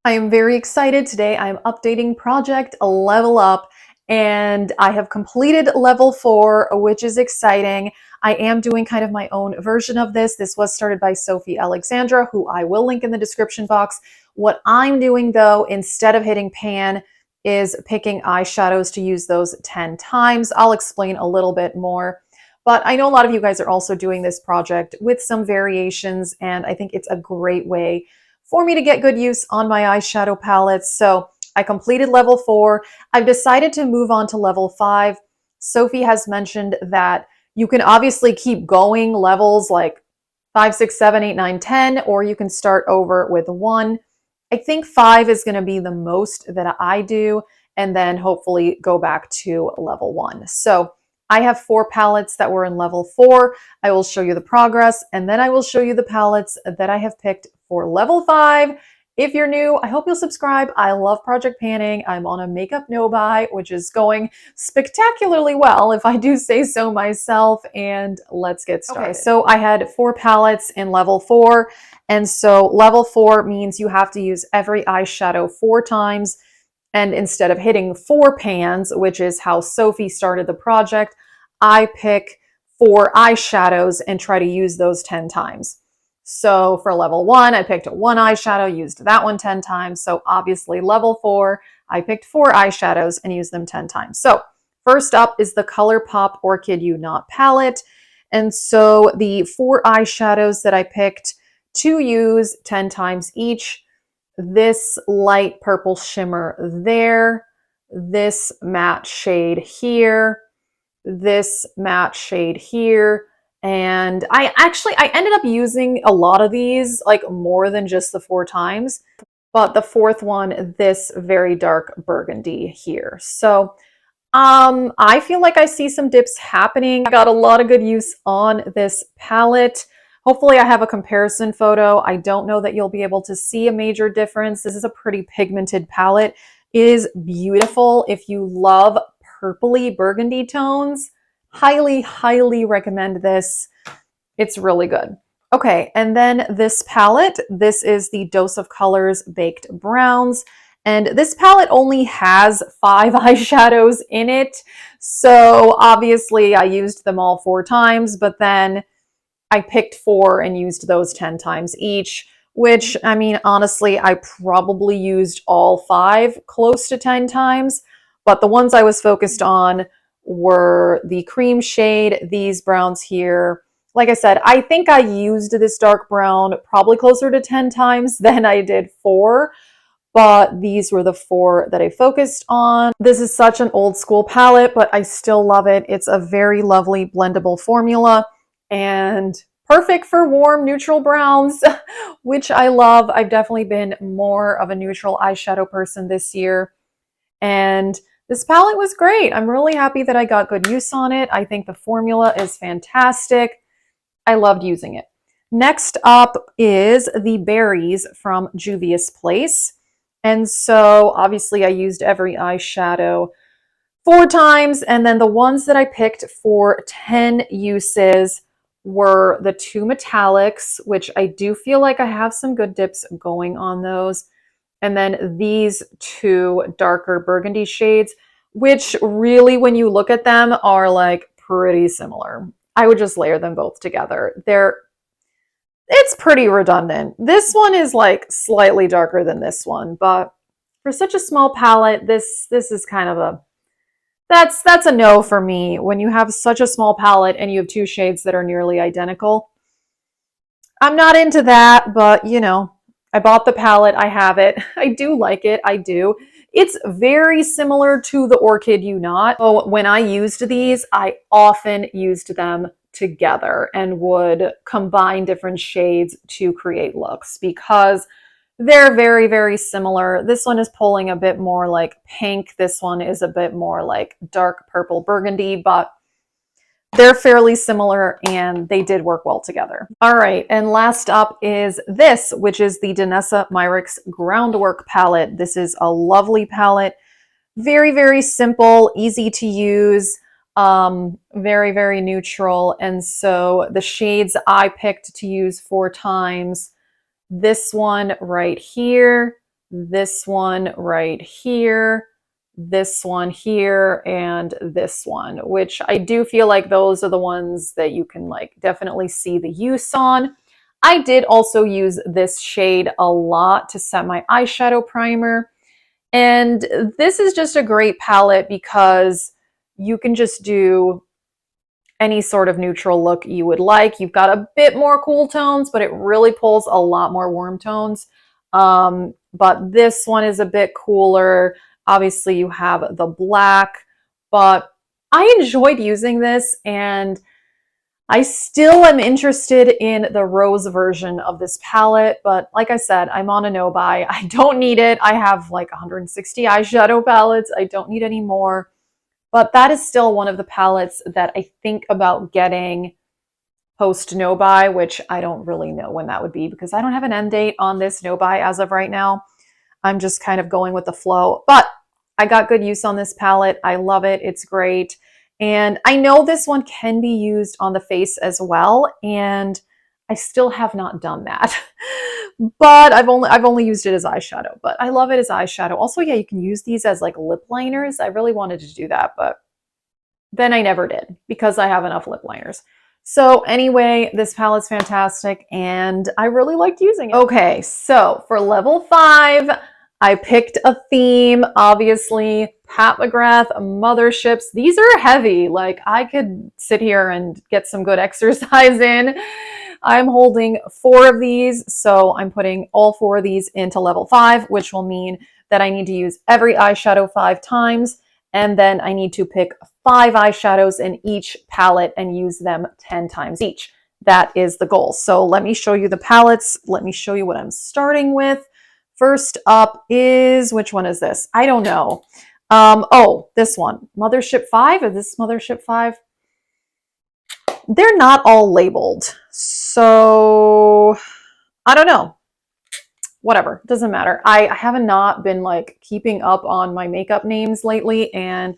I am very excited. Today I'm updating Project Level Up and I have completed level 4, which is exciting. I am doing kind of my own version of this. This was started by Sophie Alexandra, who I will link in the description box. What I'm doing though, instead of hitting pan, is picking eyeshadows to use those 10 times. I'll explain a little bit more. But I know a lot of you guys are also doing this project with some variations, and I think it's a great way for me to get good use on my eyeshadow palettes. So I completed level 4. I've decided to move on to level 5. Sophie has mentioned that you can obviously keep going levels like 5, 6, 7, 8, 9, 10, or you can start over with 1. I think 5 is going to be the most that I do, and then hopefully go back to level 1. So I have 4 palettes that were in level 4. I will show you the progress, and then I will show you the palettes that I have picked for level 5. If you're new, I hope you'll subscribe. I love project panning. I'm on a makeup no-buy, which is going spectacularly well, if I do say so myself, and let's get started. Okay, so I had 4 palettes in level 4, and so level 4 means you have to use every eyeshadow 4 times, and instead of hitting 4 pans, which is how Sophie started the project, I pick 4 eyeshadows and try to use those 10 times. So for level 1, I picked 1 eyeshadow, used that one 10 times. So obviously level 4, I picked 4 eyeshadows and used them 10 times. So first up is the Colourpop Orchid You Not palette. And so the 4 eyeshadows that I picked to use 10 times each: this light purple shimmer there, this matte shade here, this matte shade here. And I ended up using a lot of these, like more than just the 4 times, but the 4th one, this very dark burgundy here. So I feel like I see some dips happening. I got a lot of good use on this palette. Hopefully I have a comparison photo. I don't know that you'll be able to see a major difference. This is a pretty pigmented palette. It is beautiful. If you love purpley burgundy tones, highly, highly recommend this. It's really good. Okay, and then this palette, this is the Dose of Colors Baked Browns. And this palette only has 5 eyeshadows in it. So obviously I used them all 4 times, but then I picked 4 and used those 10 times each, which, I mean, honestly, I probably used all 5 close to 10 times. But the ones I was focused on were the cream shade, these browns here. Like I said, I think I used this dark brown probably closer to 10 times than I did 4. But these were the 4 that I focused on. This is such an old school palette, but I still love it. It's a very lovely blendable formula and perfect for warm neutral browns, which I love. I've definitely been more of a neutral eyeshadow person this year, and this palette was great. I'm really happy that I got good use on it. I think the formula is fantastic. I loved using it. Next up is the berries from Juvia's Place. And so obviously I used every eyeshadow 4 times, and then the ones that I picked for 10 uses were the 2 metallics, which I do feel like I have some good dips going on those, and then these 2 darker burgundy shades, which really, when you look at them, are like pretty similar. I would just layer them both together. It's pretty redundant. This one is like slightly darker than this one, but for such a small palette, this is kind of a, that's a no for me. When you have such a small palette and you have 2 shades that are nearly identical, I'm not into that, but you know, I bought the palette, I have it. I do like it, I do. It's very similar to the Orchid You Not. So when I used these, I often used them together and would combine different shades to create looks because they're very, very similar. This one is pulling a bit more like pink. This one is a bit more like dark purple burgundy, but they're fairly similar and they did work well together. All right, and last up is this, which is the Myrix Groundwork palette. This is a lovely palette. Very, very simple, easy to use, very, very neutral. And so the shades I picked to use 4 times, this one right here, this one right here, this one here, and this one, which I do feel like those are the ones that you can like definitely see the use on. I did also use this shade a lot to set my eyeshadow primer. And this is just a great palette because you can just do any sort of neutral look you would like. You've got a bit more cool tones, but it really pulls a lot more warm tones. But this one is a bit cooler. Obviously, you have the black, but I enjoyed using this, and I still am interested in the rose version of this palette, but like I said, I'm on a no buy. I don't need it. I have like 160 eyeshadow palettes. I don't need any more. But that is still one of the palettes that I think about getting post no buy, which I don't really know when that would be because I don't have an end date on this no buy as of right now. I'm just kind of going with the flow. But I got good use on this palette. I love it. It's great. And I know this one can be used on the face as well. And I still have not done that. But I've only used it as eyeshadow. But I love it as eyeshadow. Also, yeah, you can use these as like lip liners. I really wanted to do that, but then I never did because I have enough lip liners. So anyway, this palette's fantastic and I really liked using it. Okay, so for level 5, I picked a theme, obviously, Pat McGrath, motherships. These are heavy. Like I could sit here and get some good exercise in. I'm holding 4 of these, so I'm putting all 4 of these into level 5, which will mean that I need to use every eyeshadow 5 times, and then I need to pick 5 eyeshadows in each palette and use them 10 times each. That is the goal. So let me show you the palettes. Let me show you what I'm starting with. First up is, which one is this? I don't know. Oh, this one. Mothership 5? Is this Mothership 5? They're not all labeled. So I don't know. Whatever, doesn't matter. I have not been like keeping up on my makeup names lately, and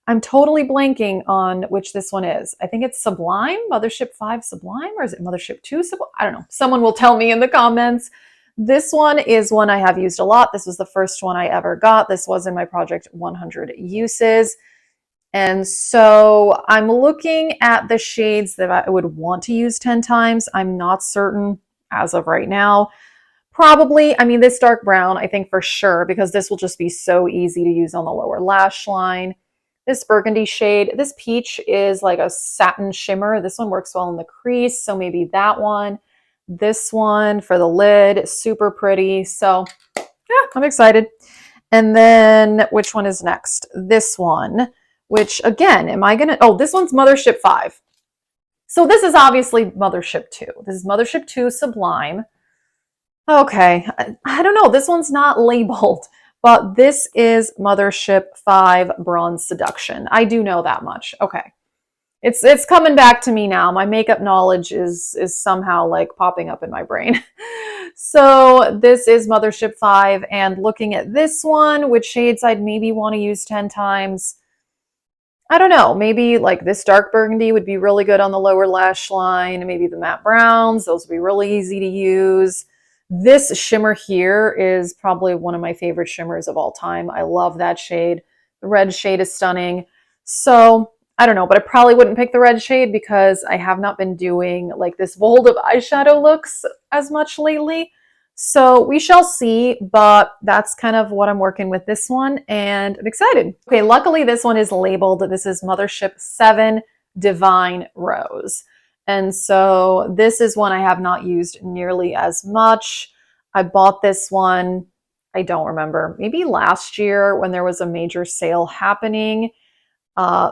I'm totally blanking on which this one is. I think it's Sublime, Mothership 5 Sublime, or is it Mothership 2 Sublime? I don't know. Someone will tell me in the comments. This one is one I have used a lot. This was the first one I ever got. This was in my project 100 uses. And so I'm looking at the shades that I would want to use 10 times. I'm not certain as of right now. Probably, I mean, this dark brown, I think for sure, because this will just be so easy to use on the lower lash line. This burgundy shade, this peach is like a satin shimmer. This one works well in the crease, so maybe that one. This one for the lid, super pretty. So yeah, I'm excited. And then which one is next? This one, which again, am I gonna, oh, this one's Mothership 5. So this is obviously Mothership 2. This is Mothership 2 Sublime. Okay, I don't know. This one's not labeled, but this is Mothership 5 Bronze Seduction. I do know that much. Okay. It's coming back to me now. My makeup knowledge is somehow like popping up in my brain. So this is Mothership 5, and looking at this one, which shades I'd maybe want to use 10 times. I don't know, maybe like this dark burgundy would be really good on the lower lash line. Maybe the matte browns, those would be really easy to use. This shimmer here is probably one of my favorite shimmers of all time. I love that shade. The red shade is stunning. So I don't know, but I probably wouldn't pick the red shade because I have not been doing like this bold of eyeshadow looks as much lately. So we shall see, but that's kind of what I'm working with this one, and I'm excited. Okay, luckily this one is labeled. This is Mothership 7 Divine Rose. And so this is one I have not used nearly as much. I bought this one, I don't remember, maybe last year when there was a major sale happening.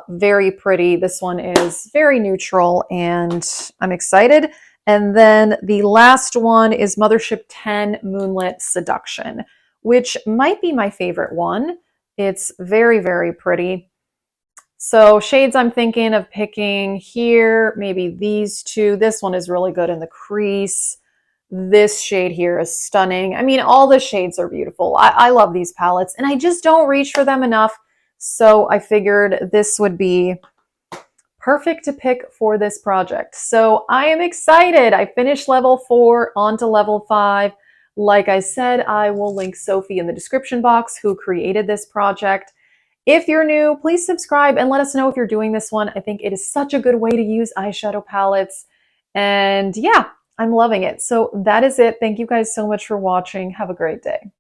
Very pretty. This one is very neutral and I'm excited. And then the last one is Mothership 10 Moonlit Seduction, which might be my favorite one. It's very, very pretty. So shades I'm thinking of picking here, maybe these two. This one is really good in the crease. This shade here is stunning. I mean, all the shades are beautiful. I love these palettes and I just don't reach for them enough. So I figured this would be perfect to pick for this project. So I am excited. I finished level 4, on to level 5. Like I said, I will link Sophie in the description box who created this project. If you're new, please subscribe and let us know if you're doing this one. I think it is such a good way to use eyeshadow palettes. And yeah, I'm loving it. So that is it. Thank you guys so much for watching. Have a great day.